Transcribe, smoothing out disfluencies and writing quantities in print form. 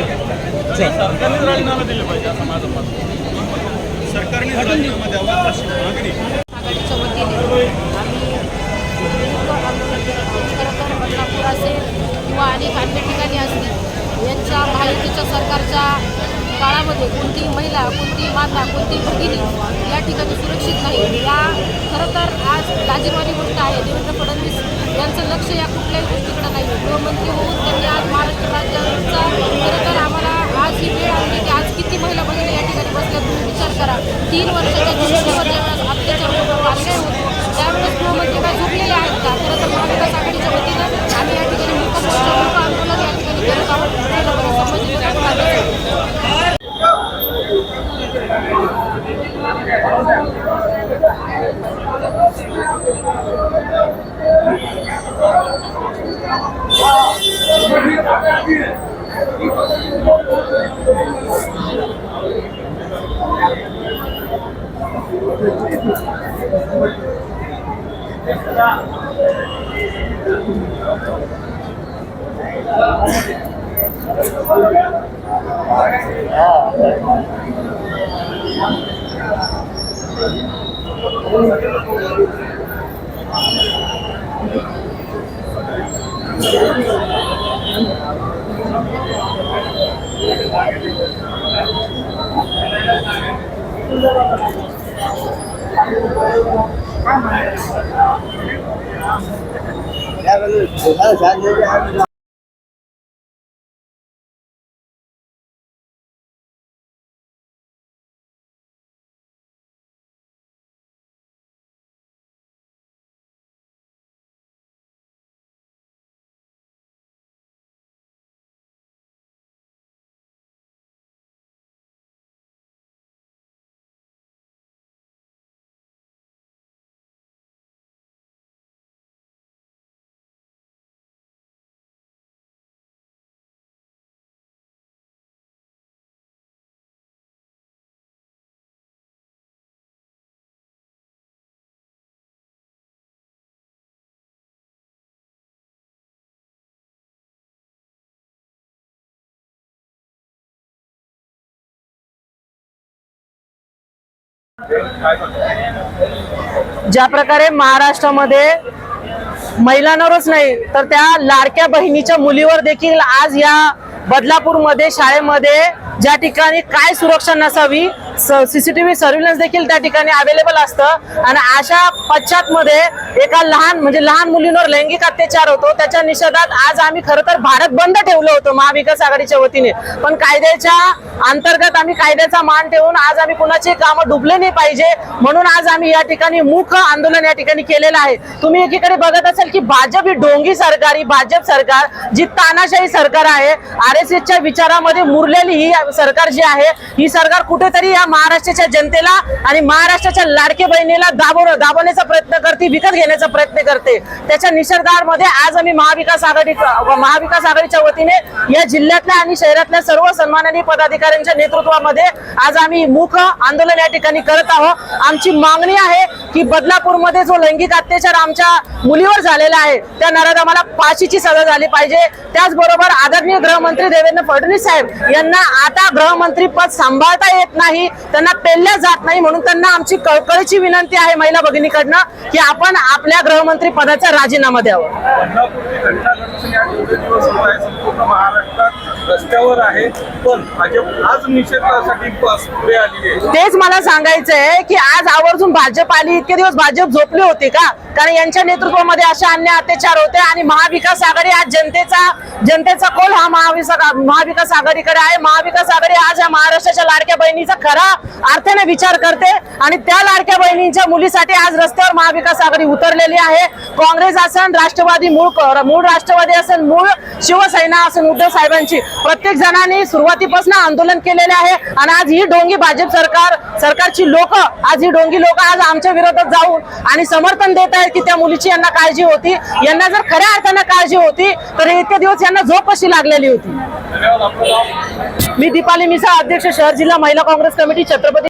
सरकारने राजीनामा दिले पाहिजे असं माझं मत. सरकारने राजीनामा द्यावा अशी मागणी आघाडीच्या वतीने आम्ही बदलापूर असेल किंवा अनेक अन्य ठिकाणी असतील यांच्या महायुतीच्या सरकारच्या काळामध्ये कोणती महिला, कोणती माता, कोणती भगिनी या ठिकाणी सुरक्षित नाही. या खरं तर आज लाजिरवाणी गोष्ट आहे. देवेंद्र फडणवीस यांचं लक्ष या कुठल्याही गोष्टीकडे नाही. गृहमंत्री होऊन त्यांनी आज महाराष्ट्र राज्याचा खरं तर आम्हाला आज ही वेळ आली की आज किती महिला भगिनी या ठिकाणी बसल्या तुम्ही विचार करा. 3 वर्षाच्या जीवनावर ज्यावेळेस अत्याचार होतो, अन्याय होतो त्यावेळेस गृहमंत्री काय झोपलेले आहेत का? खरं तर महाविकास आघाडीच्या वतीनं आम्ही या ठिकाणी मूक आंदोलन या ठिकाणी करत आहोत. ज्या प्रकारे महाराष्ट्रामध्ये महिलांवरच नाही तर त्या लाडक्या बहिणीच्या मुलीवर देखील आज या बदलापूरमध्ये शाळेमध्ये ज्या ठिकाणी काय सुरक्षा नसावी, सीसीटीव्ही सर्व्हिलन्स देखील त्या ठिकाणी अवेलेबल असतं आणि अशा पश्चातमध्ये एका लहान मुलींवर लैंगिक अत्याचार होतो. त्याच्या निषेधात आज आम्ही खरं तर भारत बंद ठेवलं होतं महाविकास आघाडीच्या वतीने. पण कायद्याच्या अंतर्गत आम्ही कायद्याचा मान ठेवून आज आम्ही कुणाची कामं डुबले नाही पाहिजे म्हणून आज आम्ही या ठिकाणी मूक आंदोलन या ठिकाणी केलेलं आहे. तुम्ही एकीकडे बघत असाल की भाजप ही ढोंगी सरकार, भाजप सरकार जी तानाशाही सरकार आहे, RSSच्या विचारामध्ये मुरलेली ही सरकार जी आहे ही सरकार कुठेतरी या महाराष्ट्राच्या जनतेला आणि महाराष्ट्राच्या लाडके बहिणीला दाबवण्याचा प्रयत्न करते, विकत घेण्याचा प्रयत्न करते. त्याच्या निषेधार्थ आज आम्ही महाविकास आघाडीच्या वतीने या जिल्ह्यातल्या आणि शहरातल्या सर्व सन्माननीय पदाधिकाऱ्यांच्या नेतृत्वामध्ये आज आम्ही मूक आंदोलन या ठिकाणी करत आहोत. आमची मागणी आहे की बदलापूरमध्ये जो लैंगिक अत्याचार आमच्या मुलीवर झालेला आहे त्या नराधमाला फाशीची सजा झाली पाहिजे. त्याचबरोबर आदरणीय गृहमंत्री देवेंद्र फडणवीस साहेब यांना आता गृहमंत्री पद सांभाळता येत नाही, त्यांना पेलल्या जात नाही, म्हणून त्यांना आमची कळकळीची विनंती आहे महिला भगिनीकडनं की आपण आपल्या गृहमंत्री पदाचा राजीनामा द्यावा. बदलापूरची घटना घडून या दिवस संपूर्ण महाराष्ट्रात रस्त्यावर आहे, पण भाजप आज निषेधासाठी पुढे आली आहे. तेच मला सांगायचंय की आज आवर्जून भाजप आली. इतके दिवस भाजप झोपले होते का? कारण यांच्या नेतृत्वामध्ये अशा अन्याय अत्याचार होते आणि महाविकास आघाडी आज जनतेचा कौल हा महाविकास आघाडीकडे आहे. महाविकास आघाडी आज या महाराष्ट्राच्या लाडक्या बहिणीचा खरा अर्थाने विचार करते आणि त्या लाडक्या बहिणींच्या मुलीसाठी आज रस्त्यावर महाविकास आघाडी उतरलेली आहे. काँग्रेस असेल, राष्ट्रवादी, मूळ राष्ट्रवादी असेल, मूळ शिवसेना असेल, उद्धव साहेबांची प्रत्येक जणांनी सुरुवातीपासून आंदोलन केलेले आहे आणि आज ही डोंगी भाजप सरकारची लोक आज आमच्या विरोधात जाऊन आणि समर्थन देत आहेत की त्या मुलीची यांना काळजी होती. यांना जर खऱ्या अर्थानं काळजी होती तर इतके दिवस यांना झोप कशी लागलेली होती. मी दीपाली मिसा, अध्यक्ष शहर जिल्हा महिला काँग्रेस कमिटी, छत्रपती